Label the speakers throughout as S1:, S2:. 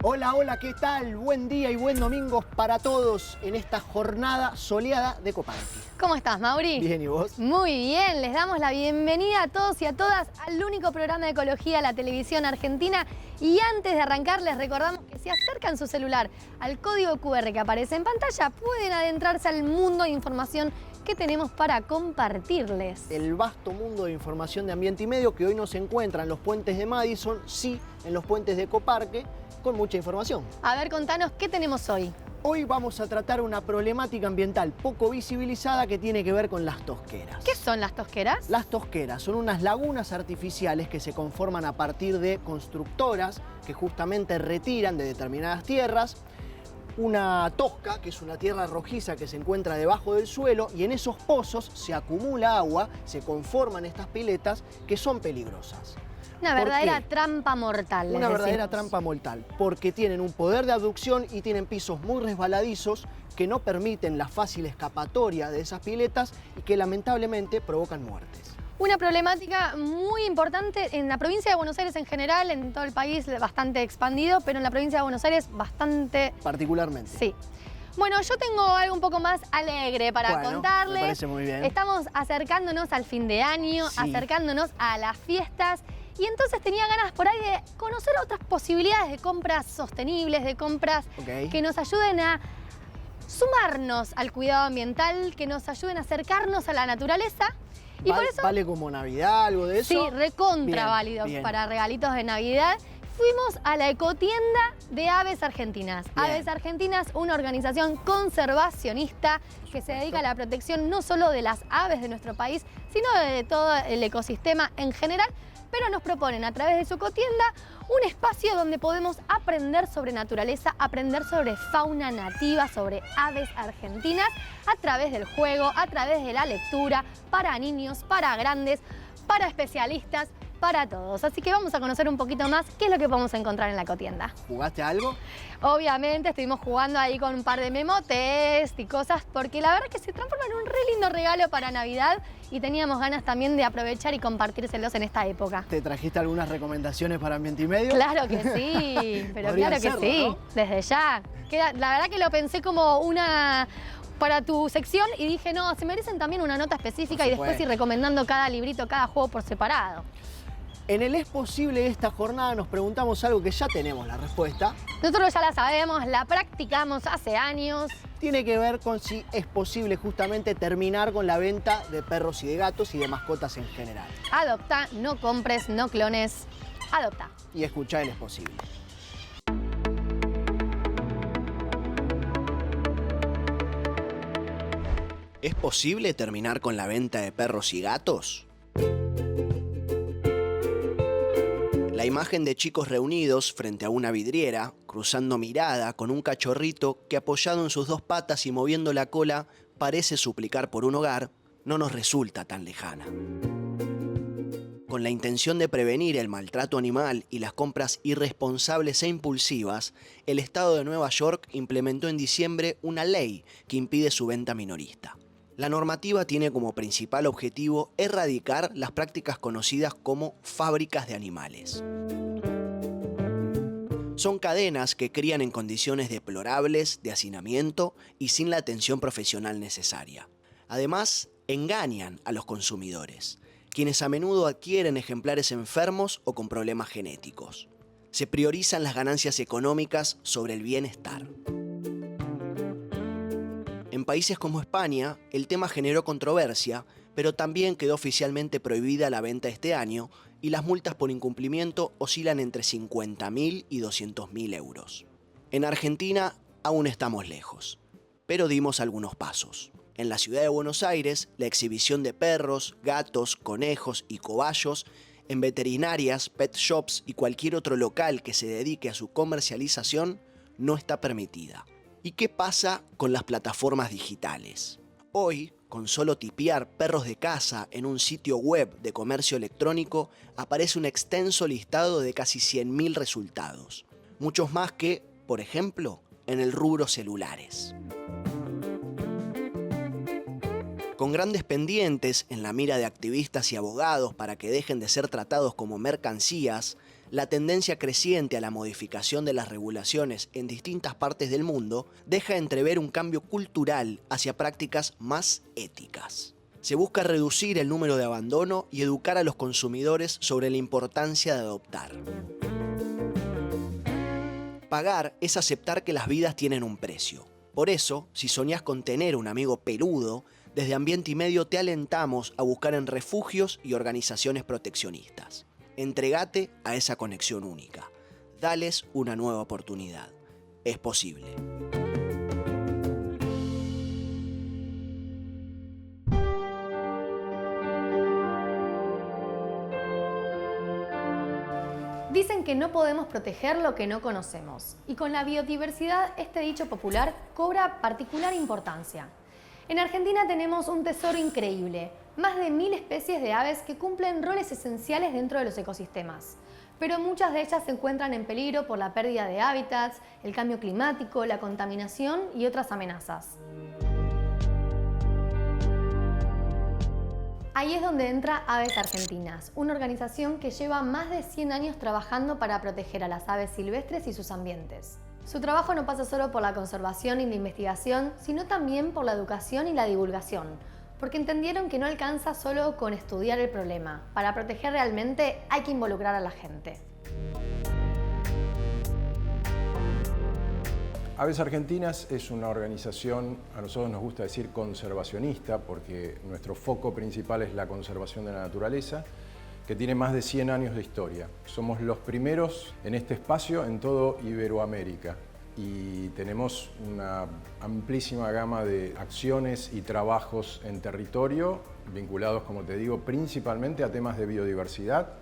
S1: Hola, hola, ¿qué tal? Buen día y buen domingo para todos en esta jornada soleada de Coparque.
S2: ¿Cómo estás, Mauri?
S1: Bien, ¿y vos?
S2: Muy bien, les damos la bienvenida a todos y a todas al único programa de ecología de la televisión argentina. Y antes de arrancar, les recordamos que si acercan su celular al código QR que aparece en pantalla, pueden adentrarse al mundo de información que tenemos para compartirles.
S1: El vasto mundo de información de ambiente y medio que hoy no se encuentra en los puentes de Madison, sí en los puentes de Coparque, con mucha información.
S2: A ver, contanos, ¿qué tenemos hoy?
S1: Hoy vamos a tratar una problemática ambiental poco visibilizada que tiene que ver con las tosqueras.
S2: ¿Qué son las tosqueras?
S1: Las tosqueras son unas lagunas artificiales que se conforman a partir de constructoras que justamente retiran de determinadas tierras una tosca, que es una tierra rojiza que se encuentra debajo del suelo, y en esos pozos se acumula agua, se conforman estas piletas que son peligrosas.
S2: Una verdadera trampa mortal.
S1: Una verdadera trampa mortal, porque tienen un poder de abducción y tienen pisos muy resbaladizos que no permiten la fácil escapatoria de esas piletas y que lamentablemente provocan muertes.
S2: Una problemática muy importante en la provincia de Buenos Aires en general, en todo el país bastante expandido, pero en la provincia de Buenos Aires bastante...
S1: Particularmente.
S2: Sí. Bueno, yo tengo algo un poco más alegre para contarles.
S1: Me parece muy bien.
S2: Estamos acercándonos al fin de año,
S1: sí,
S2: acercándonos a las fiestas. Y entonces tenía ganas por ahí de conocer otras posibilidades de compras sostenibles, de compras que nos ayuden a sumarnos al cuidado ambiental, que nos ayuden a acercarnos a la naturaleza. Y por eso,
S1: ¿Vale como Navidad, algo de eso?
S2: Sí, recontra
S1: bien,
S2: válido
S1: bien.
S2: para regalitos de Navidad. Fuimos a la ecotienda de Aves Argentinas.
S1: Bien.
S2: Aves Argentinas, una organización conservacionista que se dedica a la protección no solo de las aves de nuestro país, sino de todo el ecosistema en general. Pero nos proponen a través de su ecotienda un espacio donde podemos aprender sobre naturaleza, aprender sobre fauna nativa, sobre aves argentinas, a través del juego, a través de la lectura, para niños, para grandes, para especialistas, para todos. Así que vamos a conocer un poquito más qué es lo que podemos encontrar en la ecotienda.
S1: ¿Jugaste algo?
S2: Obviamente estuvimos jugando ahí con un par de memotest y cosas, porque la verdad es que se transforma en un re lindo regalo para Navidad y teníamos ganas también de aprovechar y compartírselos en esta época.
S1: ¿Te trajiste algunas recomendaciones para ambiente y medio?
S2: Claro que sí, pero claro que sí,
S1: ¿no?
S2: desde ya. La verdad que lo pensé como una... para tu sección y dije, no, se merecen también una nota específica y después ir recomendando cada librito, cada juego por separado.
S1: En el Es Posible de esta jornada nos preguntamos algo que ya tenemos la respuesta.
S2: Nosotros ya la sabemos, la practicamos hace años.
S1: Tiene que ver con si es posible justamente terminar con la venta de perros y de gatos y de mascotas en general.
S2: Adopta, no compres, no clones, adopta.
S1: Y escuchá el Es Posible. ¿Es posible terminar con la venta de perros y gatos? La imagen de chicos reunidos frente a una vidriera, cruzando mirada con un cachorrito que apoyado en sus dos patas y moviendo la cola parece suplicar por un hogar, no nos resulta tan lejana. Con la intención de prevenir el maltrato animal y las compras irresponsables e impulsivas, el Estado de Nueva York implementó en diciembre una ley que impide su venta minorista. La normativa tiene como principal objetivo erradicar las prácticas conocidas como fábricas de animales. Son cadenas que crían en condiciones deplorables de hacinamiento y sin la atención profesional necesaria. Además, engañan a los consumidores, quienes a menudo adquieren ejemplares enfermos o con problemas genéticos. Se priorizan las ganancias económicas sobre el bienestar. En países como España, el tema generó controversia, pero también quedó oficialmente prohibida la venta este año y las multas por incumplimiento oscilan entre 50.000 y 200.000 euros. En Argentina aún estamos lejos, pero dimos algunos pasos. En la ciudad de Buenos Aires, la exhibición de perros, gatos, conejos y cobayos en veterinarias, pet shops y cualquier otro local que se dedique a su comercialización no está permitida. ¿Y qué pasa con las plataformas digitales? Hoy, con solo tipear perros de casa en un sitio web de comercio electrónico, aparece un extenso listado de casi 100.000 resultados. Muchos más que, por ejemplo, en el rubro celulares. Con grandes pendientes en la mira de activistas y abogados para que dejen de ser tratados como mercancías, La tendencia creciente a la modificación de las regulaciones en distintas partes del mundo deja entrever un cambio cultural hacia prácticas más éticas. Se busca reducir el número de abandono y educar a los consumidores sobre la importancia de adoptar. Pagar es aceptar que las vidas tienen un precio. Por eso, si soñás con tener un amigo peludo, desde Ambiente y Medio te alentamos a buscar en refugios y organizaciones proteccionistas. Entregate a esa conexión única. Dales una nueva oportunidad. Es posible.
S2: Dicen que no podemos proteger lo que no conocemos, y con la biodiversidad este dicho popular cobra particular importancia. En Argentina tenemos un tesoro increíble, más de 1000 especies de aves que cumplen roles esenciales dentro de los ecosistemas, pero muchas de ellas se encuentran en peligro por la pérdida de hábitats, el cambio climático, la contaminación y otras amenazas. Ahí es donde entra Aves Argentinas, una organización que lleva más de 100 años trabajando para proteger a las aves silvestres y sus ambientes. Su trabajo no pasa solo por la conservación y la investigación, sino también por la educación y la divulgación, porque entendieron que no alcanza solo con estudiar el problema. Para proteger realmente hay que involucrar a la gente.
S3: Aves Argentinas es una organización, a nosotros nos gusta decir conservacionista, porque nuestro foco principal es la conservación de la naturaleza, que tiene más de 100 años de historia. Somos los primeros en este espacio en todo Iberoamérica y tenemos una amplísima gama de acciones y trabajos en territorio vinculados, como te digo, principalmente a temas de biodiversidad.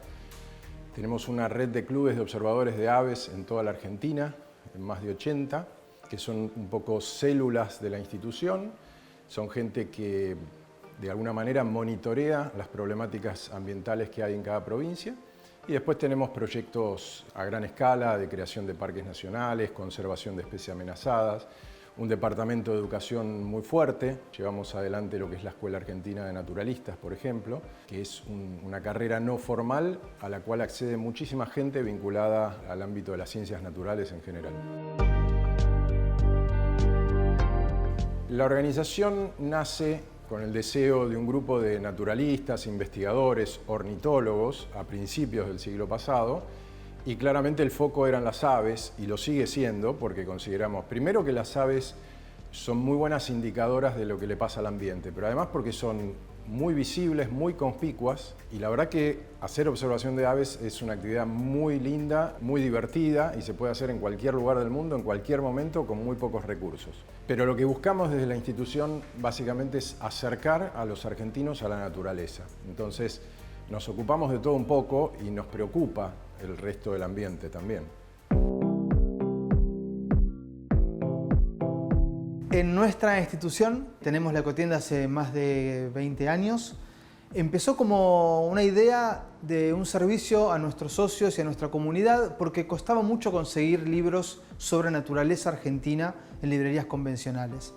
S3: Tenemos una red de clubes de observadores de aves en toda la Argentina, en más de 80, que son un poco células de la institución. Son gente que de alguna manera monitorea las problemáticas ambientales que hay en cada provincia. Y después tenemos proyectos a gran escala de creación de parques nacionales, conservación de especies amenazadas, un departamento de educación muy fuerte. Llevamos adelante lo que es la Escuela Argentina de Naturalistas, por ejemplo, que es una carrera no formal a la cual accede muchísima gente vinculada al ámbito de las ciencias naturales en general. La organización nace con el deseo de un grupo de naturalistas, investigadores, ornitólogos a principios del siglo pasado, y claramente el foco eran las aves, y lo sigue siendo porque consideramos, primero, que las aves son muy buenas indicadoras de lo que le pasa al ambiente, pero además porque son muy visibles, muy conspicuas, y la verdad que hacer observación de aves es una actividad muy linda, muy divertida, y se puede hacer en cualquier lugar del mundo, en cualquier momento, con muy pocos recursos. Pero lo que buscamos desde la institución básicamente es acercar a los argentinos a la naturaleza. Entonces nos ocupamos de todo un poco y nos preocupa el resto del ambiente también.
S4: En nuestra institución tenemos la ecotienda hace más de 20 años. Empezó como una idea de un servicio a nuestros socios y a nuestra comunidad porque costaba mucho conseguir libros sobre naturaleza argentina en librerías convencionales.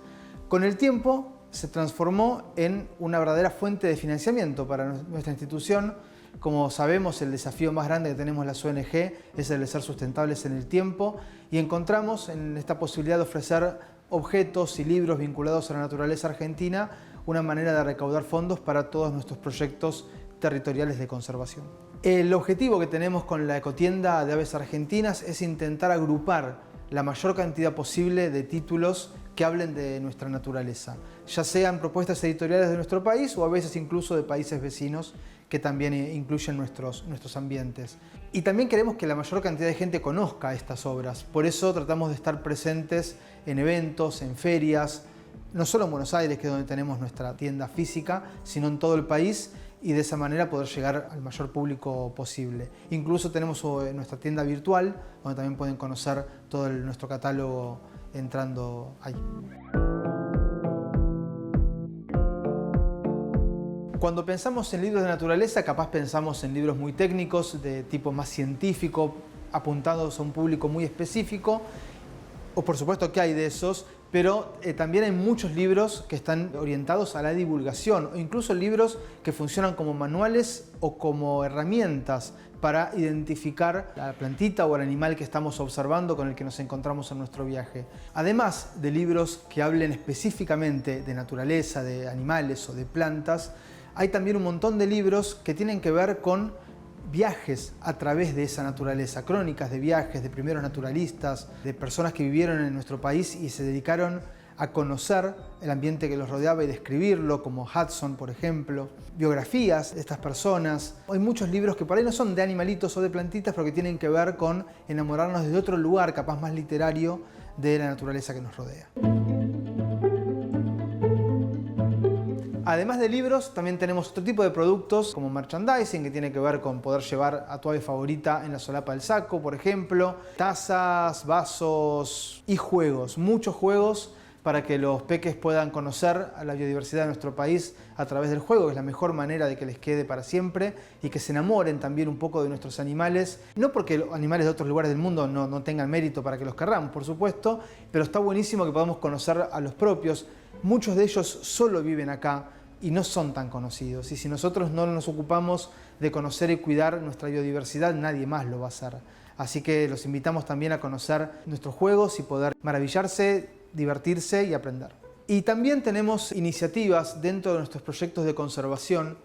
S4: Con el tiempo se transformó en una verdadera fuente de financiamiento para nuestra institución. Como sabemos, el desafío más grande que tenemos las ONG es el de ser sustentables en el tiempo, y encontramos en esta posibilidad de ofrecer objetos y libros vinculados a la naturaleza argentina una manera de recaudar fondos para todos nuestros proyectos territoriales de conservación. El objetivo que tenemos con la ecotienda de Aves Argentinas es intentar agrupar la mayor cantidad posible de títulos que hablen de nuestra naturaleza, ya sean propuestas editoriales de nuestro país o a veces incluso de países vecinos que también incluyen nuestros ambientes. Y también queremos que la mayor cantidad de gente conozca estas obras, por eso tratamos de estar presentes en eventos, en ferias, no solo en Buenos Aires, que es donde tenemos nuestra tienda física, sino en todo el país, y de esa manera poder llegar al mayor público posible. Incluso tenemos nuestra tienda virtual, donde también pueden conocer todo nuestro catálogo entrando ahí. Cuando pensamos en libros de naturaleza, capaz pensamos en libros muy técnicos, de tipo más científico, apuntados a un público muy específico, o por supuesto que hay de esos, pero también hay muchos libros que están orientados a la divulgación o incluso libros que funcionan como manuales o como herramientas para identificar la plantita o el animal que estamos observando con el que nos encontramos en nuestro viaje. Además de libros que hablen específicamente de naturaleza, de animales o de plantas, hay también un montón de libros que tienen que ver con viajes a través de esa naturaleza, crónicas de viajes de primeros naturalistas, de personas que vivieron en nuestro país y se dedicaron a conocer el ambiente que los rodeaba y describirlo, como Hudson, por ejemplo, biografías de estas personas. Hay muchos libros que por ahí no son de animalitos o de plantitas, pero que tienen que ver con enamorarnos de otro lugar, capaz más literario, de la naturaleza que nos rodea. Además de libros, también tenemos otro tipo de productos como merchandising, que tiene que ver con poder llevar a tu ave favorita en la solapa del saco, por ejemplo, tazas, vasos y juegos, muchos juegos para que los peques puedan conocer a la biodiversidad de nuestro país a través del juego, que es la mejor manera de que les quede para siempre y que se enamoren también un poco de nuestros animales. No porque los animales de otros lugares del mundo no tengan mérito para que los querramos, por supuesto, pero está buenísimo que podamos conocer a los propios. Muchos de ellos solo viven acá y no son tan conocidos. Y si nosotros no nos ocupamos de conocer y cuidar nuestra biodiversidad, nadie más lo va a hacer. Así que los invitamos también a conocer nuestros juegos y poder maravillarse, divertirse y aprender. Y también tenemos iniciativas dentro de nuestros proyectos de conservación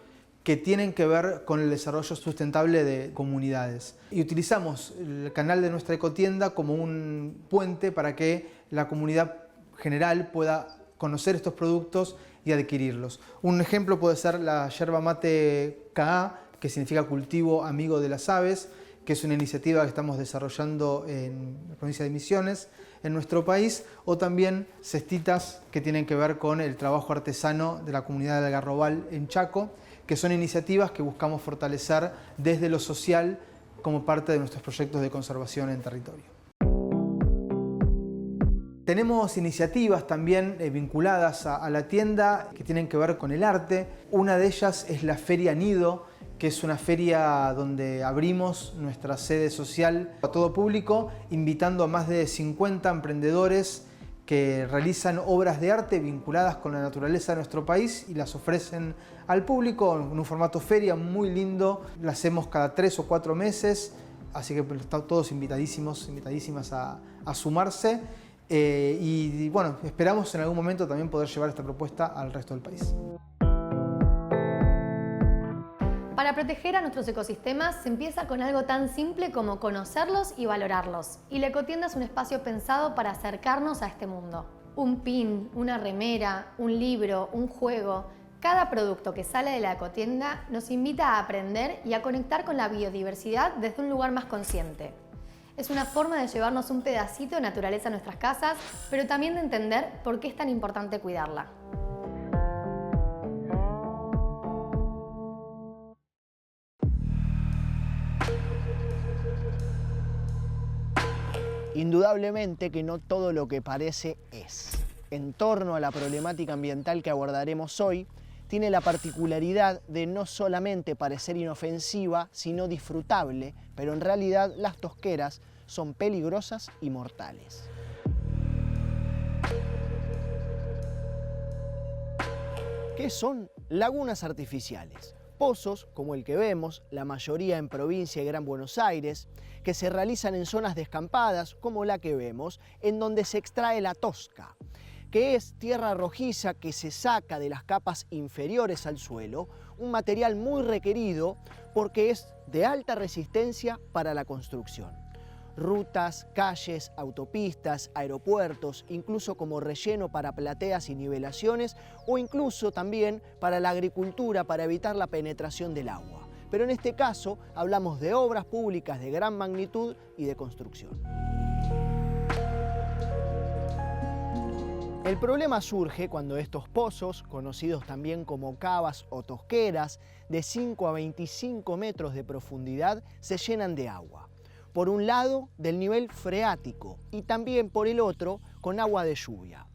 S4: que tienen que ver con el desarrollo sustentable de comunidades. Y utilizamos el canal de nuestra ecotienda como un puente para que la comunidad general pueda conocer estos productos y adquirirlos. Un ejemplo puede ser la yerba mate KA, que significa cultivo amigo de las aves, que es una iniciativa que estamos desarrollando en la provincia de Misiones, en nuestro país, o también cestitas que tienen que ver con el trabajo artesano de la comunidad de Algarrobal en Chaco, que son iniciativas que buscamos fortalecer desde lo social como parte de nuestros proyectos de conservación en territorio. Tenemos iniciativas también vinculadas a la tienda que tienen que ver con el arte. Una de ellas es la Feria Nido, que es una feria donde abrimos nuestra sede social a todo público, invitando a más de 50 emprendedores que realizan obras de arte vinculadas con la naturaleza de nuestro país y las ofrecen al público en un formato feria muy lindo. La hacemos cada 3 o 4 meses, así que están todos invitadísimas a sumarse. Y bueno, esperamos en algún momento también poder llevar esta propuesta al resto del país.
S2: Para proteger a nuestros ecosistemas se empieza con algo tan simple como conocerlos y valorarlos. Y la ecotienda es un espacio pensado para acercarnos a este mundo. Un pin, una remera, un libro, un juego. Cada producto que sale de la ecotienda nos invita a aprender y a conectar con la biodiversidad desde un lugar más consciente. Es una forma de llevarnos un pedacito de naturaleza a nuestras casas, pero también de entender por qué es tan importante cuidarla.
S1: Indudablemente que no todo lo que parece es. En torno a la problemática ambiental que abordaremos hoy, tiene la particularidad de no solamente parecer inofensiva, sino disfrutable, pero en realidad las tosqueras son peligrosas y mortales. ¿Qué son? Lagunas artificiales. Pozos, como el que vemos, la mayoría en provincia y Gran Buenos Aires, que se realizan en zonas descampadas, como la que vemos, en donde se extrae la tosca, que es tierra rojiza que se saca de las capas inferiores al suelo, un material muy requerido porque es de alta resistencia para la construcción. Rutas, calles, autopistas, aeropuertos, incluso como relleno para plateas y nivelaciones o incluso también para la agricultura para evitar la penetración del agua. Pero en este caso hablamos de obras públicas de gran magnitud y de construcción. El problema surge cuando estos pozos, conocidos también como cavas o tosqueras, de 5 a 25 metros de profundidad, se llenan de agua. Por un lado, del nivel freático y también por el otro, con agua de lluvia.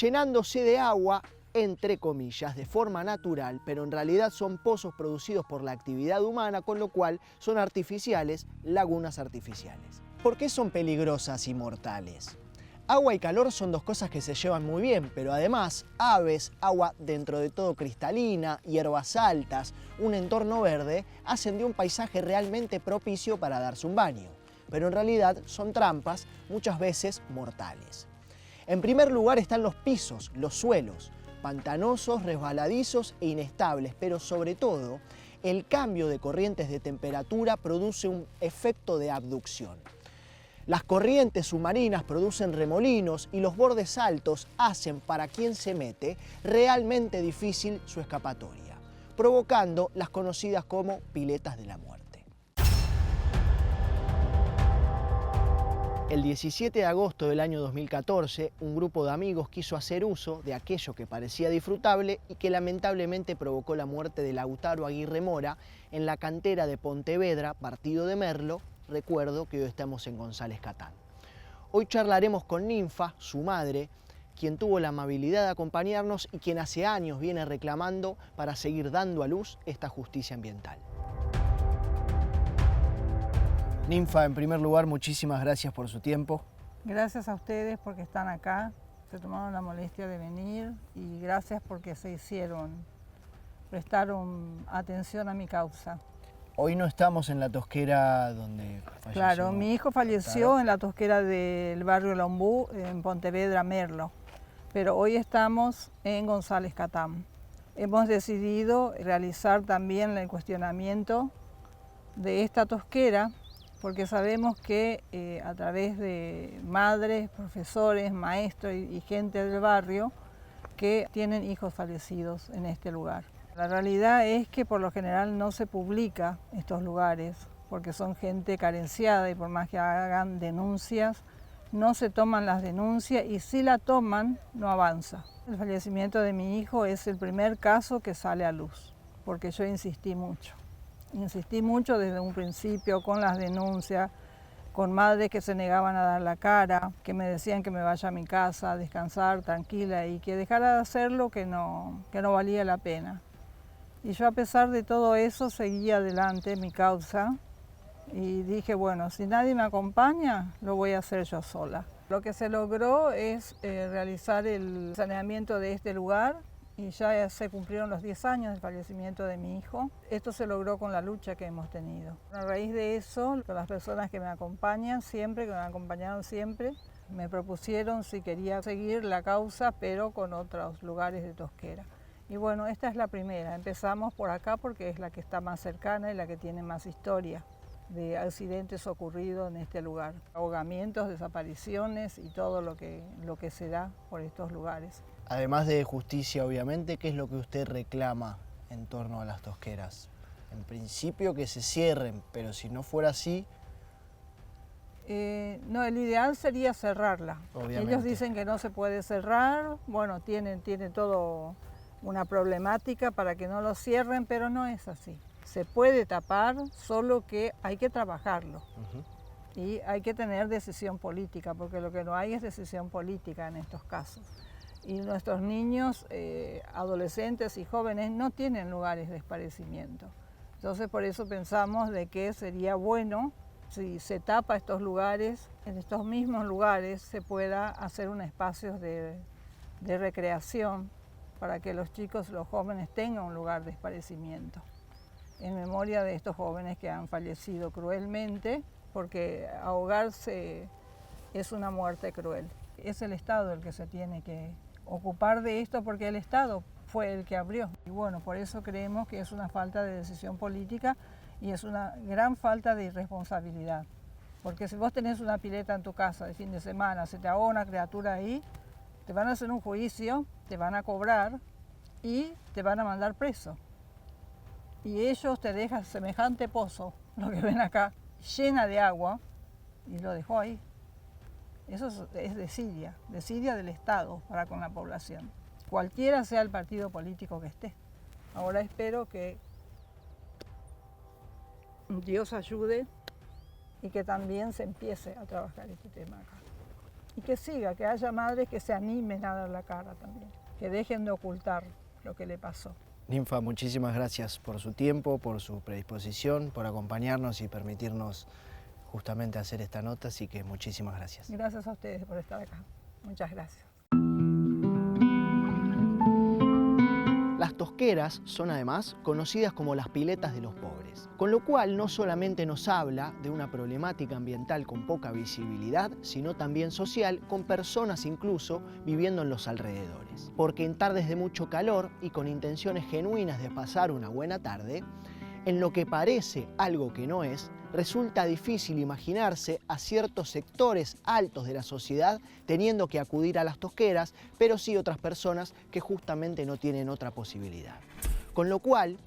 S1: Llenándose de agua, entre comillas, de forma natural, pero en realidad son pozos producidos por la actividad humana, con lo cual son artificiales, lagunas artificiales. ¿Por qué son peligrosas y mortales? Agua y calor son dos cosas que se llevan muy bien, pero además aves, agua dentro de todo cristalina, hierbas altas, un entorno verde, hacen de un paisaje realmente propicio para darse un baño. Pero en realidad son trampas, muchas veces mortales. En primer lugar están los pisos, los suelos, pantanosos, resbaladizos e inestables, pero sobre todo el cambio de corrientes de temperatura produce un efecto de abducción. Las corrientes submarinas producen remolinos y los bordes altos hacen para quien se mete realmente difícil su escapatoria, provocando las conocidas como piletas de la muerte. El 17 de agosto del año 2014, un grupo de amigos quiso hacer uso de aquello que parecía disfrutable y que lamentablemente provocó la muerte de Lautaro Aguirre Mora en la cantera de Pontevedra, partido de Merlo. Recuerdo que hoy estamos en González Catán. Hoy charlaremos con Ninfa, su madre, quien tuvo la amabilidad de acompañarnos y quien hace años viene reclamando para seguir dando a luz esta justicia ambiental. Ninfa, en primer lugar, muchísimas gracias por su tiempo.
S5: Gracias a ustedes porque están acá, se tomaron la molestia de venir y gracias porque prestaron atención a mi causa.
S1: Hoy no estamos en la tosquera donde falleció.
S5: Claro, mi hijo falleció en la tosquera del barrio Lombú, en Pontevedra, Merlo, pero hoy estamos en González Catán. Hemos decidido realizar también el cuestionamiento de esta tosquera, porque sabemos que a través de madres, profesores, maestros y gente del barrio que tienen hijos fallecidos en este lugar. La realidad es que por lo general no se publica estos lugares porque son gente carenciada y por más que hagan denuncias, no se toman las denuncias y si la toman, no avanza. El fallecimiento de mi hijo es el primer caso que sale a luz, porque yo insistí mucho. Insistí mucho desde un principio con las denuncias, con madres que se negaban a dar la cara, que me decían que me vaya a mi casa a descansar tranquila y que dejara de hacerlo, que no valía la pena. Y yo a pesar de todo eso seguí adelante mi causa y dije, bueno, si nadie me acompaña, lo voy a hacer yo sola. Lo que se logró es realizar el saneamiento de este lugar y ya se cumplieron los 10 años del fallecimiento de mi hijo. Esto se logró con la lucha que hemos tenido. A raíz de eso, con las personas que me acompañan siempre, que me acompañaron siempre, me propusieron si quería seguir la causa, pero con otros lugares de Tosquera. Y bueno, esta es la primera. Empezamos por acá porque es la que está más cercana y la que tiene más historia de accidentes ocurridos en este lugar. Ahogamientos, desapariciones y todo lo que se da por estos lugares.
S1: Además de justicia, obviamente, ¿qué es lo que usted reclama en torno a las tosqueras? En principio que se cierren, pero si no fuera así...
S5: No, el ideal sería cerrarla.
S1: Obviamente.
S5: Ellos dicen que no se puede cerrar, bueno, tienen todo una problemática para que no lo cierren, pero no es así. Se puede tapar, solo que hay que trabajarlo. Y hay que tener decisión política, porque lo que no hay es decisión política en estos casos. Y nuestros niños, adolescentes y jóvenes no tienen lugares de esparcimiento. Entonces por eso pensamos de que sería bueno si se tapa estos lugares, en estos mismos lugares se pueda hacer un espacio de recreación para que los chicos, los jóvenes tengan un lugar de esparcimiento. En memoria de estos jóvenes que han fallecido cruelmente, porque ahogarse es una muerte cruel. Es el Estado el que se tiene que ocupar de esto porque el Estado fue el que abrió. Y bueno, por eso creemos que es una falta de decisión política y es una gran falta de irresponsabilidad. Porque si vos tenés una pileta en tu casa de fin de semana, se te ahoga una criatura ahí, te van a hacer un juicio, te van a cobrar y te van a mandar preso. Y ellos te dejan semejante pozo, lo que ven acá, llena de agua, y lo dejó ahí. Eso es desidia del Estado para con la población, cualquiera sea el partido político que esté. Ahora espero que Dios ayude y que también se empiece a trabajar este tema acá. Y que siga, que haya madres que se animen a dar la cara también, que dejen de ocultar lo que le pasó.
S1: Ninfa, muchísimas gracias por su tiempo, por su predisposición, por acompañarnos y permitirnos justamente hacer esta nota, así que muchísimas gracias.
S5: Gracias a ustedes por estar acá. Muchas gracias.
S1: Las tosqueras son además conocidas como las piletas de los pobres, con lo cual no solamente nos habla de una problemática ambiental con poca visibilidad, sino también social, con personas incluso viviendo en los alrededores. Porque en tardes de mucho calor y con intenciones genuinas de pasar una buena tarde, en lo que parece algo que no es, resulta difícil imaginarse a ciertos sectores altos de la sociedad teniendo que acudir a las tosqueras, pero sí otras personas que justamente no tienen otra posibilidad. Con lo cual,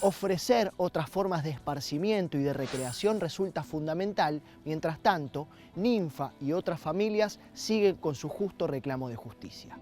S1: ofrecer otras formas de esparcimiento y de recreación resulta fundamental, mientras tanto, Ninfa y otras familias siguen con su justo reclamo de justicia.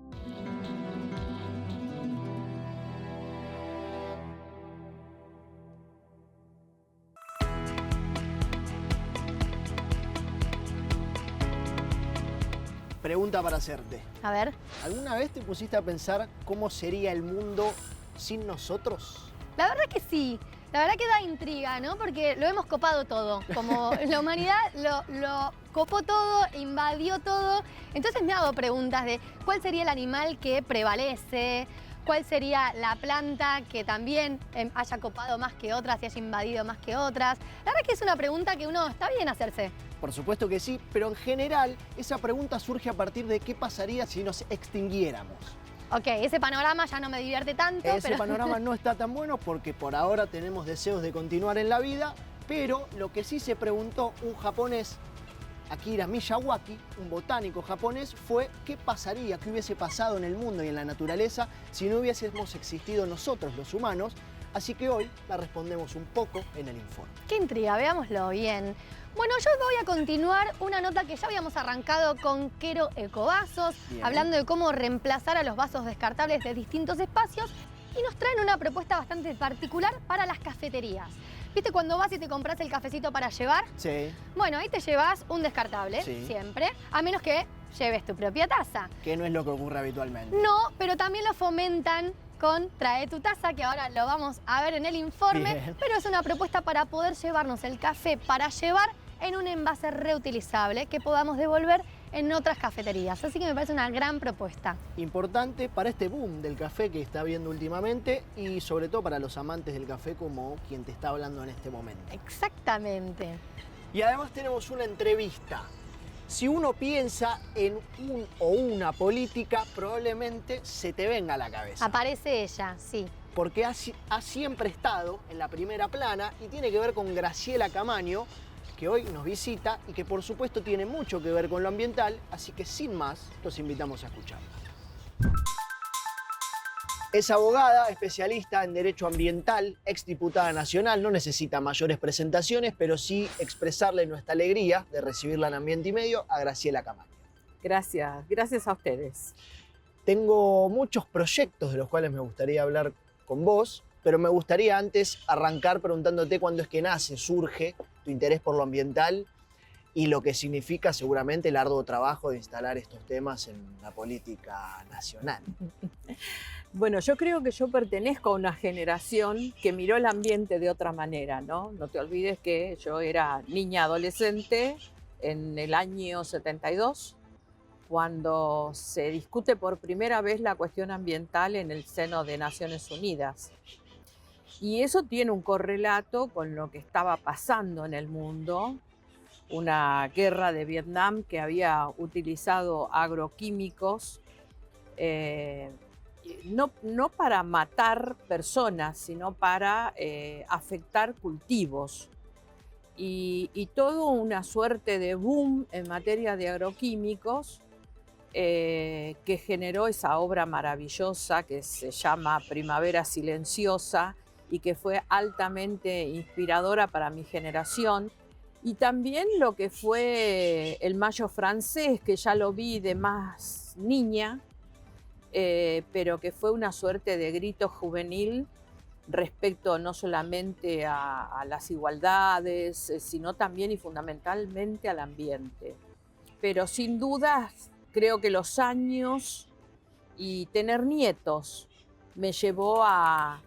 S1: Pregunta para hacerte.
S2: A ver.
S1: ¿Alguna vez te pusiste a pensar cómo sería el mundo sin nosotros?
S2: La verdad que sí. La verdad que da intriga, ¿no? Porque lo hemos copado todo. Como la humanidad lo copó todo, invadió todo. Entonces me hago preguntas de cuál sería el animal que prevalece, cuál sería la planta que también haya copado más que otras y haya invadido más que otras. La verdad que es una pregunta que uno está bien hacerse.
S1: Por supuesto que sí, pero en general esa pregunta surge a partir de qué pasaría si nos extinguiéramos.
S2: Ok, ese panorama ya no me divierte tanto.
S1: Ese panorama no está tan bueno porque por ahora tenemos deseos de continuar en la vida, pero lo que sí se preguntó un japonés, Akira Miyawaki, un botánico japonés, fue qué pasaría, qué hubiese pasado en el mundo y en la naturaleza si no hubiésemos existido nosotros, los humanos. Así que hoy la respondemos un poco en el informe.
S2: Qué intriga, veámoslo bien. Bueno, yo voy a continuar una nota que ya habíamos arrancado con Quero Ecovasos, hablando de cómo reemplazar a los vasos descartables de distintos espacios, y nos traen una propuesta bastante particular para las cafeterías. ¿Viste cuando vas y te compras el cafecito para llevar?
S1: Sí.
S2: Bueno, ahí te llevas un descartable,
S1: Sí.
S2: siempre, a menos que lleves tu propia taza.
S1: Que no es lo que ocurre habitualmente.
S2: No, pero también lo fomentan con Trae tu taza, que ahora lo vamos a ver en el informe,
S1: Bien.
S2: pero es una propuesta para poder llevarnos el café para llevar en un envase reutilizable que podamos devolver en otras cafeterías. Así que me parece una gran propuesta.
S1: Importante para este boom del café que está habiendo últimamente y sobre todo para los amantes del café como quien te está hablando en este momento.
S2: Exactamente.
S1: Y además tenemos una entrevista. Si uno piensa en un o una política, probablemente se te venga a la cabeza.
S2: Aparece ella, sí.
S1: Porque ha siempre estado en la primera plana y tiene que ver con Graciela Camaño, que hoy nos visita y que por supuesto tiene mucho que ver con lo ambiental, así que sin más, los invitamos a escucharla. Es abogada, especialista en Derecho Ambiental, exdiputada nacional, no necesita mayores presentaciones, pero sí expresarle nuestra alegría de recibirla en Ambiente y Medio a Graciela Camaño.
S6: Gracias, gracias a ustedes.
S1: Tengo muchos proyectos de los cuales me gustaría hablar con vos, pero me gustaría antes arrancar preguntándote cuándo es que nace, surge tu interés por lo ambiental y lo que significa seguramente el arduo trabajo de instalar estos temas en la política nacional.
S6: Bueno, yo creo que yo pertenezco a una generación que miró el ambiente de otra manera, ¿no? No te olvides que yo era niña adolescente en el año 72, cuando se discute por primera vez la cuestión ambiental en el seno de Naciones Unidas. Y eso tiene un correlato con lo que estaba pasando en el mundo, una guerra de Vietnam que había utilizado agroquímicos, no para matar personas, sino para afectar cultivos. Y todo una suerte de boom en materia de agroquímicos que generó esa obra maravillosa que se llama Primavera Silenciosa y que fue altamente inspiradora para mi generación. Y también lo que fue el Mayo francés, que ya lo vi de más niña, pero que fue una suerte de grito juvenil respecto no solamente a las igualdades, sino también y fundamentalmente al ambiente. Pero sin dudas, creo que los años y tener nietos me llevó a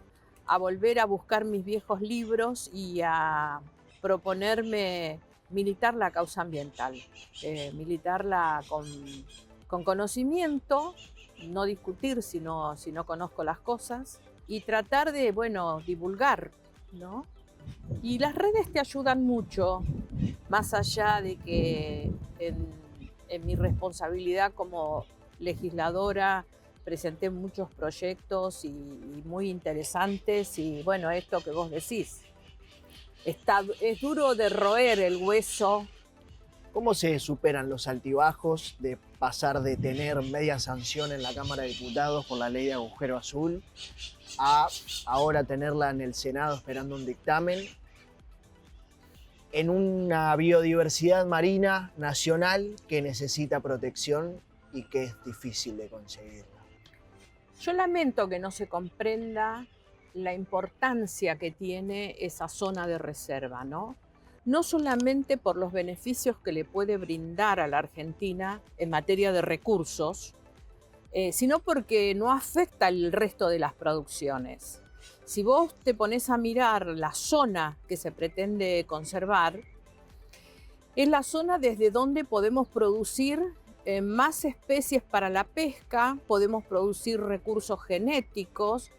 S6: volver a buscar mis viejos libros y a proponerme militar la causa ambiental, militarla con conocimiento, no discutir si no conozco las cosas y tratar de, bueno, divulgar, ¿no? Y las redes te ayudan mucho, más allá de que en mi responsabilidad como legisladora presenté muchos proyectos y muy interesantes y bueno, esto que vos decís, es duro de roer el hueso.
S1: ¿Cómo se superan los altibajos de pasar de tener media sanción en la Cámara de Diputados por la ley de agujero azul a ahora tenerla en el Senado esperando un dictamen en una biodiversidad marina nacional que necesita protección y que es difícil de conseguirla?
S6: Yo lamento que no se comprenda la importancia que tiene esa zona de reserva, ¿no? No solamente por los beneficios que le puede brindar a la Argentina en materia de recursos, sino porque no afecta el resto de las producciones. Si vos te pones a mirar la zona que se pretende conservar, es la zona desde donde podemos producir más especies para la pesca, podemos producir recursos genéticos,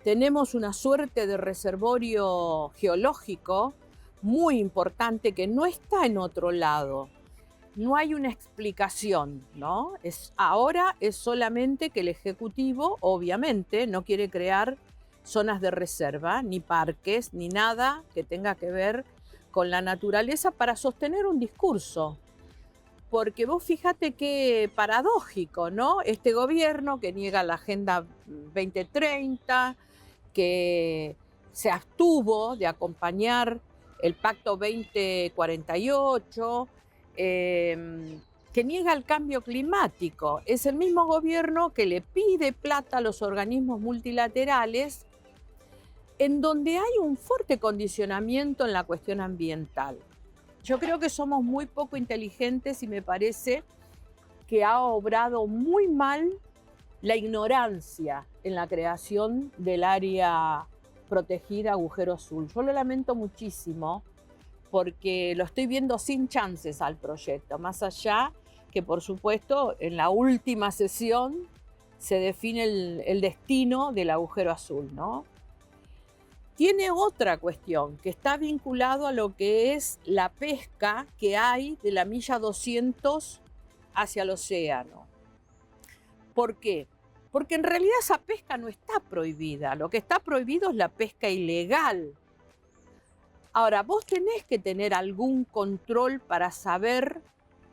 S6: tenemos una suerte de reservorio geológico muy importante que no está en otro lado. No hay una explicación, ¿no? Ahora es solamente que el Ejecutivo, obviamente, no quiere crear zonas de reserva, ni parques, ni nada que tenga que ver con la naturaleza para sostener un discurso. Porque vos fíjate qué paradójico, ¿no? Este gobierno que niega la Agenda 2030, que se abstuvo de acompañar el Pacto 2048, que niega el cambio climático. Es el mismo gobierno que le pide plata a los organismos multilaterales en donde hay un fuerte condicionamiento en la cuestión ambiental. Yo creo que somos muy poco inteligentes y me parece que ha obrado muy mal la ignorancia en la creación del área protegida agujero azul. Yo lo lamento muchísimo porque lo estoy viendo sin chances al proyecto, más allá que por supuesto en la última sesión se define el destino del agujero azul, ¿no? Tiene otra cuestión que está vinculado a lo que es la pesca que hay de la milla 200 hacia el océano. ¿Por qué? Porque en realidad esa pesca no está prohibida, lo que está prohibido es la pesca ilegal. Ahora, vos tenés que tener algún control para saber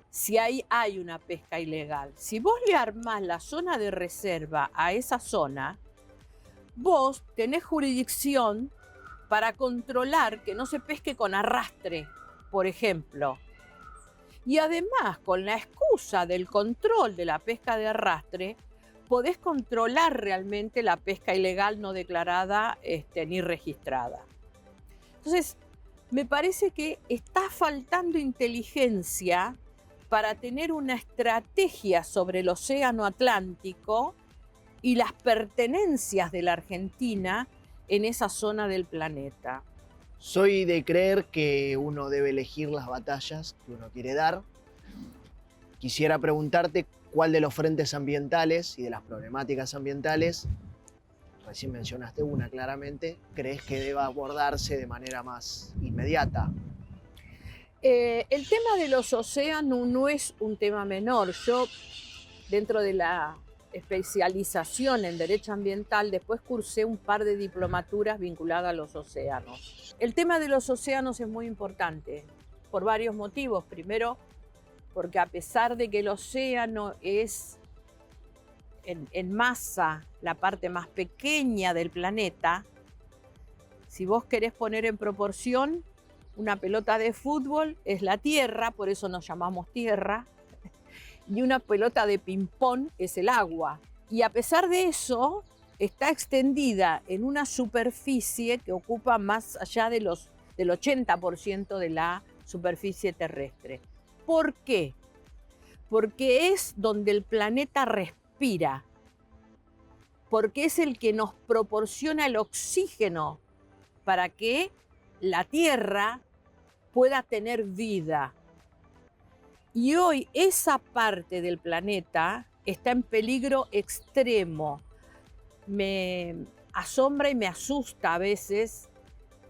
S6: si hay una pesca ilegal. Si vos le armás la zona de reserva a esa zona, vos tenés jurisdicción para controlar que no se pesque con arrastre, por ejemplo. Y además, con la excusa del control de la pesca de arrastre, podés controlar realmente la pesca ilegal no declarada ni registrada. Entonces, me parece que está faltando inteligencia para tener una estrategia sobre el océano Atlántico y las pertenencias de la Argentina en esa zona del planeta.
S1: Soy de creer que uno debe elegir las batallas que uno quiere dar. Quisiera preguntarte cuál de los frentes ambientales y de las problemáticas ambientales, recién mencionaste una claramente, crees que deba abordarse de manera más inmediata.
S6: El tema de los océanos no es un tema menor. Yo, dentro de la especialización en Derecho Ambiental, después cursé un par de diplomaturas vinculadas a los océanos. El tema de los océanos es muy importante por varios motivos. Primero, porque a pesar de que el océano es en masa la parte más pequeña del planeta, si vos querés poner en proporción, una pelota de fútbol es la Tierra, por eso nos llamamos Tierra, y una pelota de ping-pong es el agua. Y a pesar de eso, está extendida en una superficie que ocupa más allá del 80% de la superficie terrestre. ¿Por qué? Porque es donde el planeta respira, porque es el que nos proporciona el oxígeno para que la Tierra pueda tener vida. Y hoy esa parte del planeta está en peligro extremo. Me asombra y me asusta a veces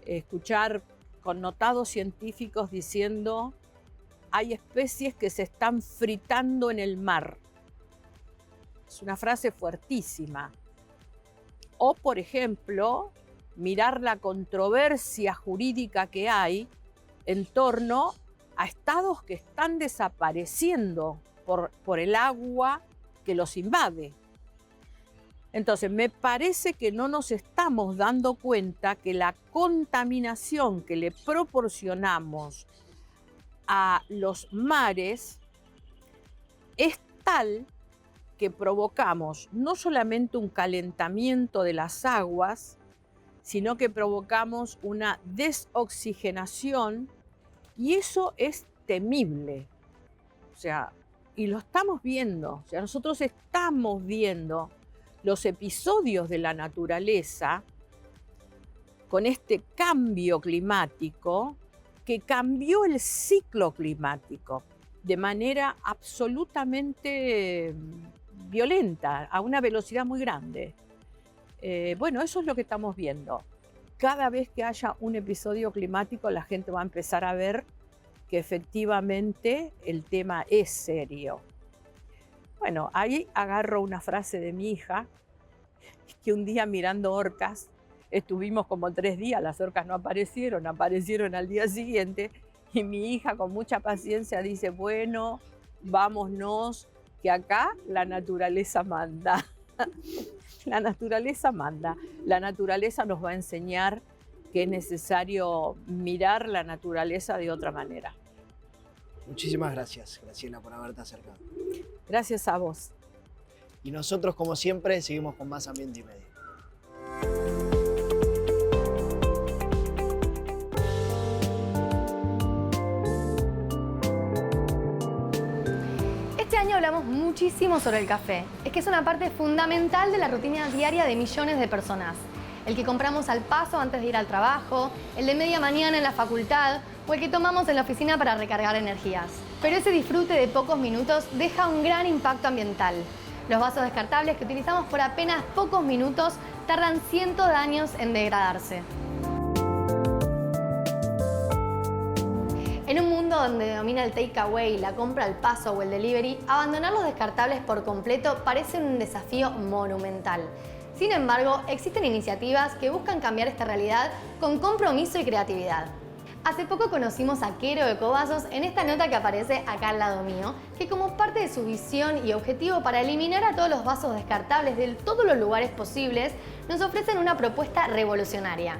S6: escuchar connotados científicos diciendo hay especies que se están fritando en el mar. Es una frase fuertísima. O, por ejemplo, mirar la controversia jurídica que hay en torno a estados que están desapareciendo por el agua que los invade. Entonces, me parece que no nos estamos dando cuenta que la contaminación que le proporcionamos a los mares es tal que provocamos no solamente un calentamiento de las aguas, sino que provocamos una desoxigenación, y eso es temible. O sea, y lo estamos viendo, o sea, nosotros estamos viendo los episodios de la naturaleza con este cambio climático que cambió el ciclo climático de manera absolutamente violenta, a una velocidad muy grande. Bueno, eso es lo que estamos viendo. Cada vez que haya un episodio climático, la gente va a empezar a ver que efectivamente el tema es serio. Bueno, ahí agarro una frase de mi hija, que un día mirando orcas, estuvimos como 3 días, las orcas no aparecieron al día siguiente, y mi hija con mucha paciencia dice, bueno, vámonos, que acá la naturaleza manda. La naturaleza manda. La naturaleza nos va a enseñar que es necesario mirar la naturaleza de otra manera.
S1: Muchísimas gracias, Graciela, por haberte acercado.
S6: Gracias a vos.
S1: Y nosotros, como siempre, seguimos con más Ambiente y Medio.
S2: Este año hablamos muchísimo sobre el café. Es que es una parte fundamental de la rutina diaria de millones de personas. El que compramos al paso antes de ir al trabajo, el de media mañana en la facultad o el que tomamos en la oficina para recargar energías. Pero ese disfrute de pocos minutos deja un gran impacto ambiental. Los vasos descartables que utilizamos por apenas pocos minutos tardan cientos de años en degradarse. En un mundo donde domina el takeaway, la compra al paso o el delivery, abandonar los descartables por completo parece un desafío monumental. Sin embargo, existen iniciativas que buscan cambiar esta realidad con compromiso y creatividad. Hace poco conocimos a Quero Ecovasos en esta nota que aparece acá al lado mío, que como parte de su visión y objetivo para eliminar a todos los vasos descartables de todos los lugares posibles, nos ofrecen una propuesta revolucionaria.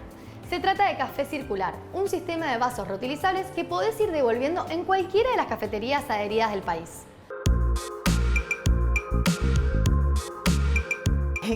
S2: Se trata de Café Circular, un sistema de vasos reutilizables que podés ir devolviendo en cualquiera de las cafeterías adheridas del país.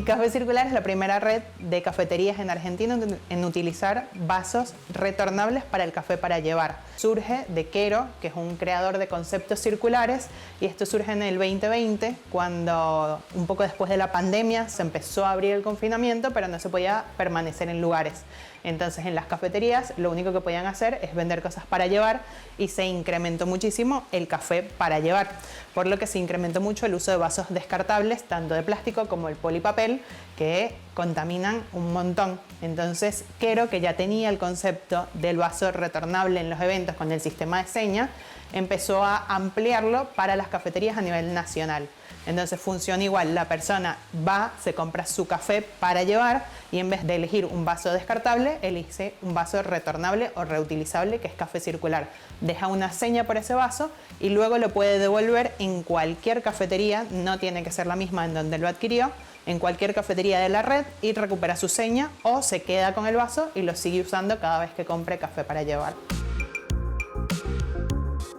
S7: Café Circular es la primera red de cafeterías en Argentina en utilizar vasos retornables para el café para llevar. Surge de Quero, que es un creador de conceptos circulares, y esto surge en el 2020, cuando un poco después de la pandemia se empezó a abrir el confinamiento, pero no se podía permanecer en lugares. Entonces en las cafeterías lo único que podían hacer es vender cosas para llevar y se incrementó muchísimo el café para llevar, por lo que se incrementó mucho el uso de vasos descartables, tanto de plástico como el polipapel, que contaminan un montón. Entonces Quero, que ya tenía el concepto del vaso retornable en los eventos con el sistema de señas, empezó a ampliarlo para las cafeterías a nivel nacional. Entonces funciona igual, la persona va, se compra su café para llevar y en vez de elegir un vaso descartable, elige un vaso retornable o reutilizable, que es Café Circular. Deja una seña por ese vaso y luego lo puede devolver en cualquier cafetería, no tiene que ser la misma en donde lo adquirió, en cualquier cafetería de la red, y recupera su seña o se queda con el vaso y lo sigue usando cada vez que compre café para llevar.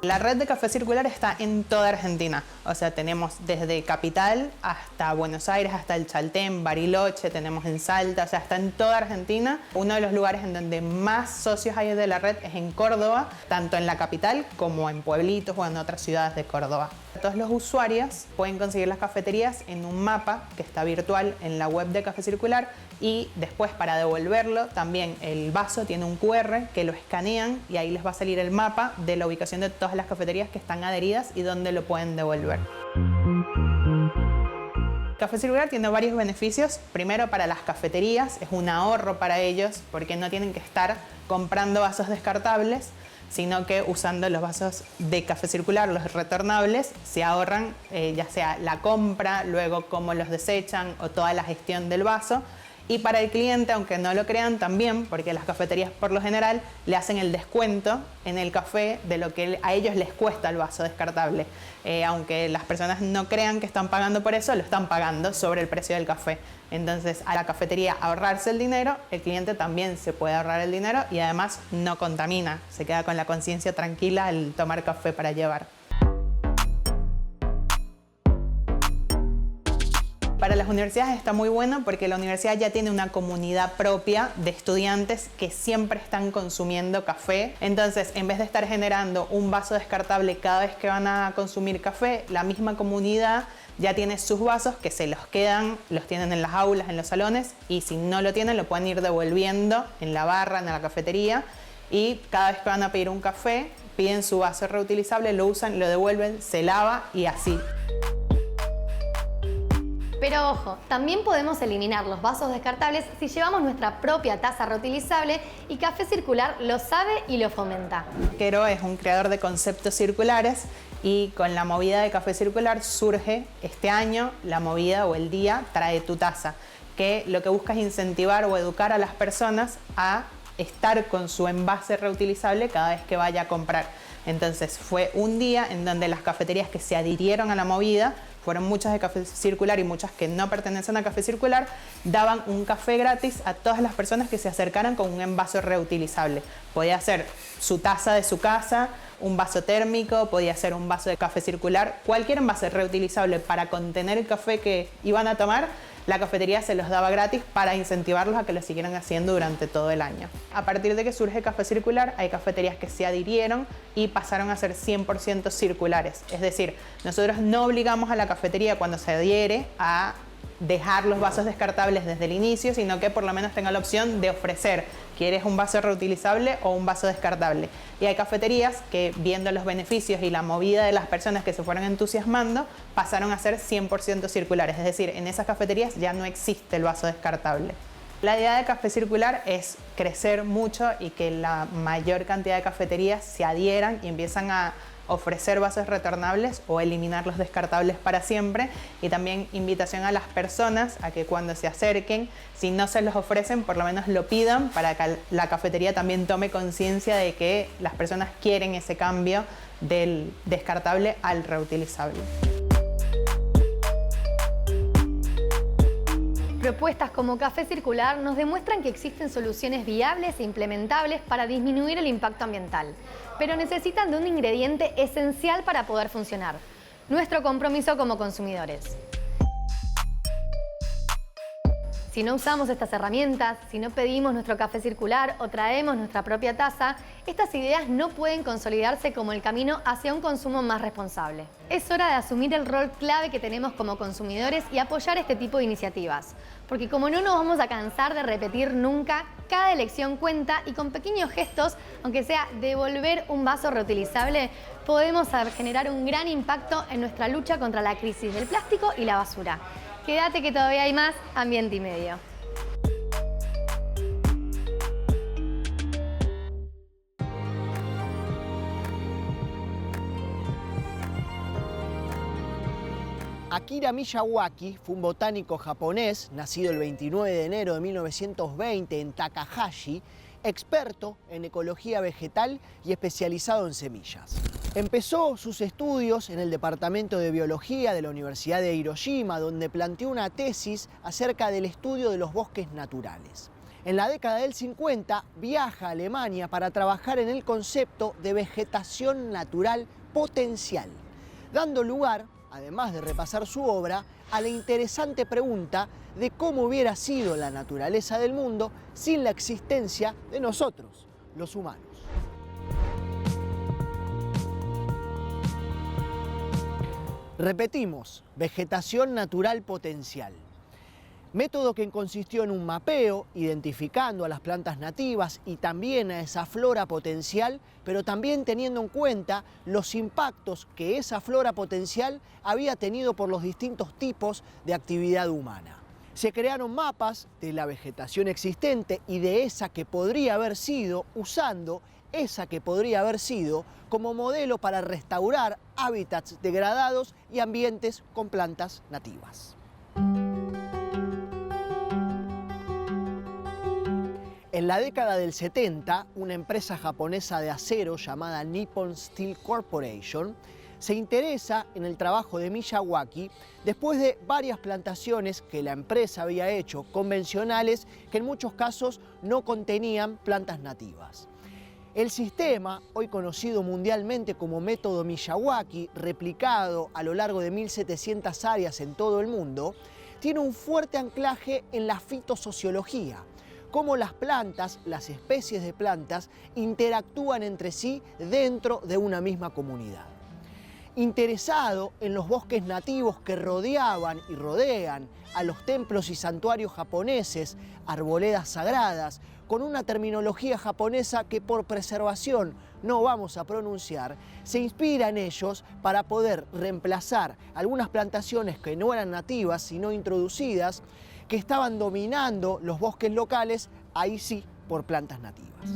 S7: La red de Café Circular está en toda Argentina, o sea, tenemos desde Capital hasta Buenos Aires, hasta el Chaltén, Bariloche, tenemos en Salta, o sea, está en toda Argentina. Uno de los lugares en donde más socios hay de la red es en Córdoba, tanto en la capital como en pueblitos o en otras ciudades de Córdoba. Todos los usuarios pueden conseguir las cafeterías en un mapa que está virtual en la web de Café Circular, y después, para devolverlo, también el vaso tiene un QR que lo escanean y ahí les va a salir el mapa de la ubicación de todas las cafeterías que están adheridas y dónde lo pueden devolver. Café Circular tiene varios beneficios. Primero, para las cafeterías es un ahorro para ellos porque no tienen que estar comprando vasos descartables, sino que usando los vasos de Café Circular, los retornables, se ahorran ya sea la compra, luego cómo los desechan o toda la gestión del vaso. Y para el cliente, aunque no lo crean, también, porque las cafeterías por lo general le hacen el descuento en el café de lo que a ellos les cuesta el vaso descartable. Aunque las personas no crean que están pagando por eso, lo están pagando sobre el precio del café. Entonces, a la cafetería ahorrarse el dinero, el cliente también se puede ahorrar el dinero y además no contamina, se queda con la conciencia tranquila al tomar café para llevar. Para las universidades está muy bueno porque la universidad ya tiene una comunidad propia de estudiantes que siempre están consumiendo café. Entonces, en vez de estar generando un vaso descartable cada vez que van a consumir café, la misma comunidad ya tiene sus vasos que se los quedan, los tienen en las aulas, en los salones, y si no lo tienen lo pueden ir devolviendo en la barra, en la cafetería, y cada vez que van a pedir un café, piden su vaso reutilizable, lo usan, lo devuelven, se lava y así.
S2: Pero ojo, también podemos eliminar los vasos descartables si llevamos nuestra propia taza reutilizable, y Café Circular lo sabe y lo fomenta.
S7: Quero es un creador de conceptos circulares y con la movida de Café Circular surge este año la movida o el día Trae tu taza, que lo que busca es incentivar o educar a las personas a estar con su envase reutilizable cada vez que vaya a comprar. Entonces fue un día en donde las cafeterías que se adhirieron a la movida, fueron muchas de Café Circular y muchas que no pertenecen a Café Circular, daban un café gratis a todas las personas que se acercaran con un envase reutilizable. Podía ser su taza de su casa, un vaso térmico, podía ser un vaso de Café Circular, cualquier envase reutilizable para contener el café que iban a tomar, la cafetería se los daba gratis para incentivarlos a que lo siguieran haciendo durante todo el año. A partir de que surge Café Circular, hay cafeterías que se adhirieron y pasaron a ser 100% circulares. Es decir, nosotros no obligamos a la cafetería cuando se adhiere a dejar los vasos descartables desde el inicio, sino que por lo menos tenga la opción de ofrecer, ¿quieres un vaso reutilizable o un vaso descartable? Y hay cafeterías que, viendo los beneficios y la movida de las personas que se fueron entusiasmando, pasaron a ser 100% circulares. Es decir, en esas cafeterías ya no existe el vaso descartable. La idea de Café Circular es crecer mucho y que la mayor cantidad de cafeterías se adhieran y empiezan a ofrecer vasos retornables o eliminar los descartables para siempre, y también invitación a las personas a que cuando se acerquen, si no se los ofrecen, por lo menos lo pidan para que la cafetería también tome conciencia de que las personas quieren ese cambio del descartable al reutilizable.
S2: Propuestas como Café Circular nos demuestran que existen soluciones viables e implementables para disminuir el impacto ambiental, pero necesitan de un ingrediente esencial para poder funcionar: nuestro compromiso como consumidores. Si no usamos estas herramientas, si no pedimos nuestro café circular o traemos nuestra propia taza, estas ideas no pueden consolidarse como el camino hacia un consumo más responsable. Es hora de asumir el rol clave que tenemos como consumidores y apoyar este tipo de iniciativas, porque como no nos vamos a cansar de repetir nunca, cada elección cuenta, y con pequeños gestos, aunque sea devolver un vaso reutilizable, podemos generar un gran impacto en nuestra lucha contra la crisis del plástico y la basura. Quédate que todavía hay más Ambiente y Medio.
S1: Akira Miyawaki fue un botánico japonés, nacido el 29 de enero de 1920 en Takahashi, experto en ecología vegetal y especializado en semillas. Empezó sus estudios en el Departamento de Biología de la Universidad de Hiroshima, donde planteó una tesis acerca del estudio de los bosques naturales. En la década del 50 viaja a Alemania para trabajar en el concepto de vegetación natural potencial, dando lugar, además de repasar su obra, a la interesante pregunta de cómo hubiera sido la naturaleza del mundo sin la existencia de nosotros, los humanos. Repetimos, vegetación natural potencial. Método que consistió en un mapeo, identificando a las plantas nativas y también a esa flora potencial, pero también teniendo en cuenta los impactos que esa flora potencial había tenido por los distintos tipos de actividad humana. Se crearon mapas de la vegetación existente y de esa que podría haber sido, usando esa que podría haber sido como modelo para restaurar hábitats degradados y ambientes con plantas nativas. En la década del 70, una empresa japonesa de acero llamada Nippon Steel Corporation se interesa en el trabajo de Miyawaki después de varias plantaciones que la empresa había hecho convencionales que en muchos casos no contenían plantas nativas. El sistema, hoy conocido mundialmente como método Miyawaki, replicado a lo largo de 1.700 áreas en todo el mundo, tiene un fuerte anclaje en la fitosociología, cómo las plantas, las especies de plantas, interactúan entre sí dentro de una misma comunidad. Interesado en los bosques nativos que rodeaban y rodean a los templos y santuarios japoneses, arboledas sagradas, con una terminología japonesa que por preservación no vamos a pronunciar, se inspira en ellos para poder reemplazar algunas plantaciones que no eran nativas, sino introducidas, que estaban dominando los bosques locales, ahí sí, por plantas nativas.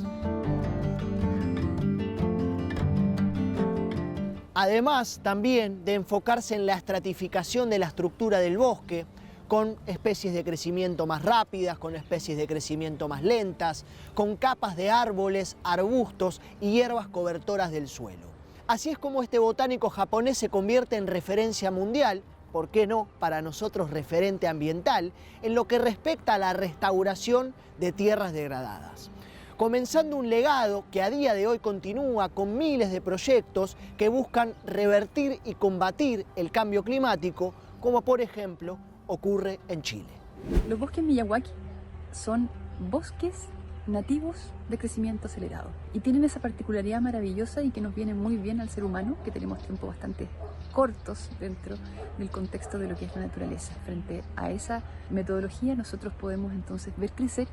S1: Además, también de enfocarse en la estratificación de la estructura del bosque, con especies de crecimiento más rápidas, con especies de crecimiento más lentas, con capas de árboles, arbustos y hierbas cobertoras del suelo. Así es como este botánico japonés se convierte en referencia mundial, ¿por qué no para nosotros referente ambiental?, en lo que respecta a la restauración de tierras degradadas. Comenzando un legado que a día de hoy continúa con miles de proyectos que buscan revertir y combatir el cambio climático, como por ejemplo ocurre en Chile.
S8: Los bosques Miyawaki son bosques nativos de crecimiento acelerado y tienen esa particularidad maravillosa y que nos viene muy bien al ser humano, que tenemos tiempos bastante cortos dentro del contexto de lo que es la naturaleza. Frente a esa metodología nosotros podemos entonces ver crecer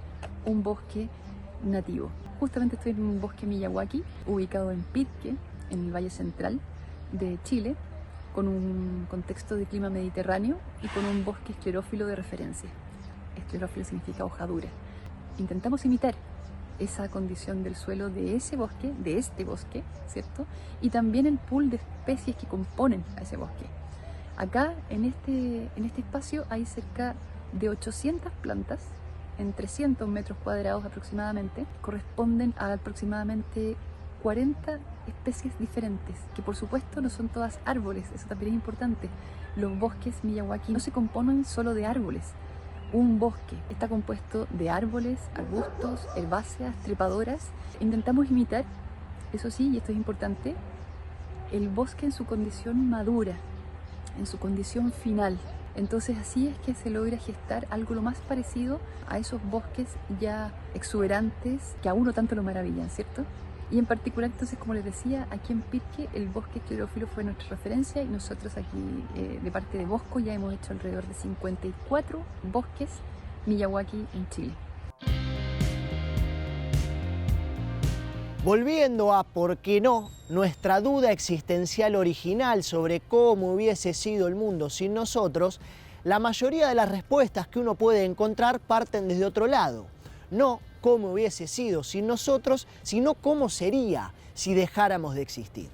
S8: un bosque nativo. Justamente estoy en un bosque Miyawaki ubicado en Pirque, en el Valle Central de Chile, con un contexto de clima mediterráneo y con un bosque esclerófilo de referencia. Esclerófilo significa hoja dura. Intentamos imitar esa condición del suelo de ese bosque, de este bosque, ¿cierto? Y también el pool de especies que componen a ese bosque. Acá, en este espacio, hay cerca de 800 plantas, en 300 metros cuadrados aproximadamente, corresponden a aproximadamente 40 especies diferentes, que por supuesto no son todas árboles, eso también es importante. Los bosques Miyawaki no se componen solo de árboles. Un bosque está compuesto de árboles, arbustos, herbáceas, trepadoras. Intentamos imitar, eso sí, y esto es importante, el bosque en su condición madura, en su condición final. Entonces así es que se logra gestar algo lo más parecido a esos bosques ya exuberantes que a uno tanto lo maravillan, ¿cierto? Y en particular, entonces, como les decía, aquí en Pirque el bosque esclerófilo fue nuestra referencia y nosotros aquí, de parte de Bosco, ya hemos hecho alrededor de 54 bosques Miyawaki en Chile.
S1: Volviendo a, ¿por qué no?, nuestra duda existencial original sobre cómo hubiese sido el mundo sin nosotros, la mayoría de las respuestas que uno puede encontrar parten desde otro lado. No cómo hubiese sido sin nosotros, sino cómo sería si dejáramos de existir.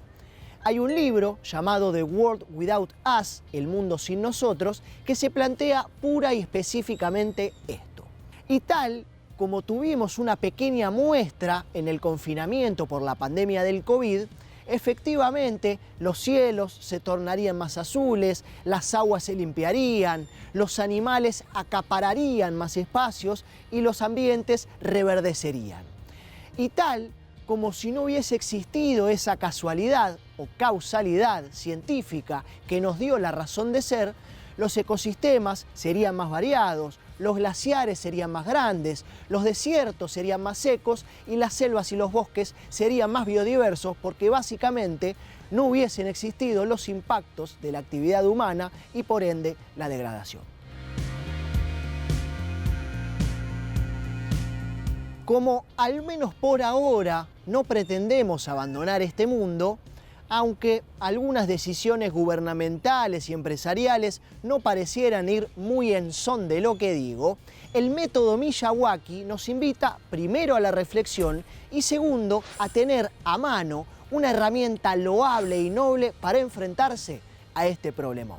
S1: Hay un libro llamado The World Without Us, El mundo sin nosotros, que se plantea pura y específicamente esto. Y tal como tuvimos una pequeña muestra en el confinamiento por la pandemia del COVID, efectivamente los cielos se tornarían más azules, las aguas se limpiarían, los animales acapararían más espacios y los ambientes reverdecerían. Y tal como si no hubiese existido esa casualidad o causalidad científica que nos dio la razón de ser, los ecosistemas serían más variados, los glaciares serían más grandes, los desiertos serían más secos y las selvas y los bosques serían más biodiversos porque básicamente no hubiesen existido los impactos de la actividad humana y por ende la degradación. Como al menos por ahora no pretendemos abandonar este mundo, aunque algunas decisiones gubernamentales y empresariales no parecieran ir muy en son de lo que digo, el método Miyawaki nos invita primero a la reflexión y segundo a tener a mano una herramienta loable y noble para enfrentarse a este problemón.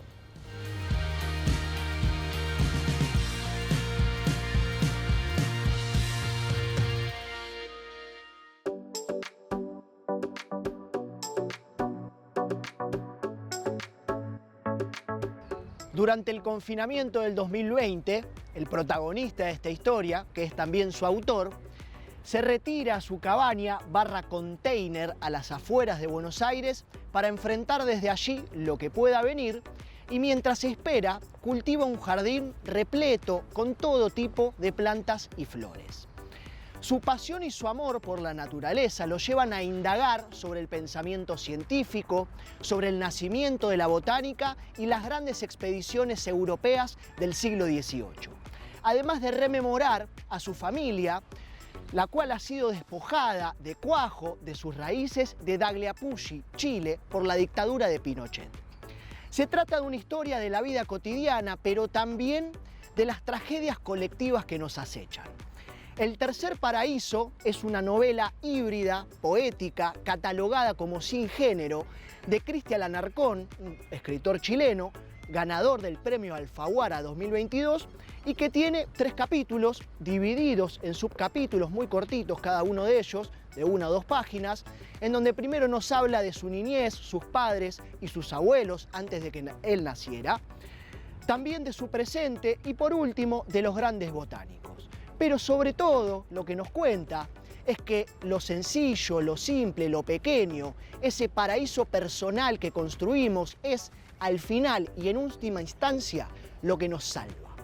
S1: Durante el confinamiento del 2020, el protagonista de esta historia, que es también su autor, se retira a su cabaña / container a las afueras de Buenos Aires para enfrentar desde allí lo que pueda venir y mientras espera, cultiva un jardín repleto con todo tipo de plantas y flores. Su pasión y su amor por la naturaleza lo llevan a indagar sobre el pensamiento científico, sobre el nacimiento de la botánica y las grandes expediciones europeas del siglo XVIII. Además de rememorar a su familia, la cual ha sido despojada de cuajo de sus raíces de Tagliapuzzi, Chile, por la dictadura de Pinochet. Se trata de una historia de la vida cotidiana, pero también de las tragedias colectivas que nos acechan. El Tercer Paraíso es una novela híbrida, poética, catalogada como sin género, de Cristian Alarcón, un escritor chileno, ganador del premio Alfaguara 2022, y que tiene 3 capítulos divididos en subcapítulos muy cortitos, cada uno de ellos, de 1 o 2 páginas, en donde primero nos habla de su niñez, sus padres y sus abuelos antes de que él naciera, también de su presente y por último de los grandes botánicos. Pero sobre todo lo que nos cuenta es que lo sencillo, lo simple, lo pequeño, ese paraíso personal que construimos es al final y en última instancia lo que nos salva.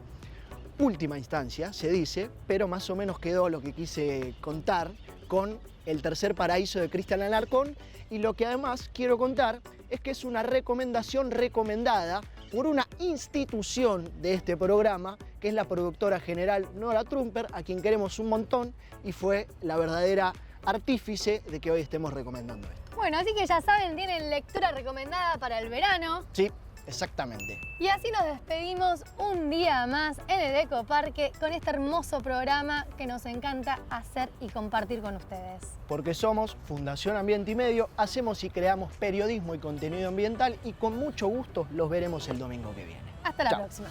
S1: Última instancia, se dice, pero más o menos quedó lo que quise contar con El Tercer Paraíso de Cristian Alarcón y lo que además quiero contar es que es una recomendación recomendada por una institución de este programa, que es la productora general Nora Trumper, a quien queremos un montón y fue la verdadera artífice de que hoy estemos recomendando esto.
S2: Bueno, así que ya saben, tienen lectura recomendada para el verano.
S1: Sí, exactamente.
S2: Y así nos despedimos un día más en el Ecoparque con este hermoso programa que nos encanta hacer y compartir con ustedes.
S1: Porque somos Fundación Ambiente y Medio, hacemos y creamos periodismo y contenido ambiental y con mucho gusto los veremos el domingo que viene.
S2: Hasta la
S1: Chao.
S2: próxima.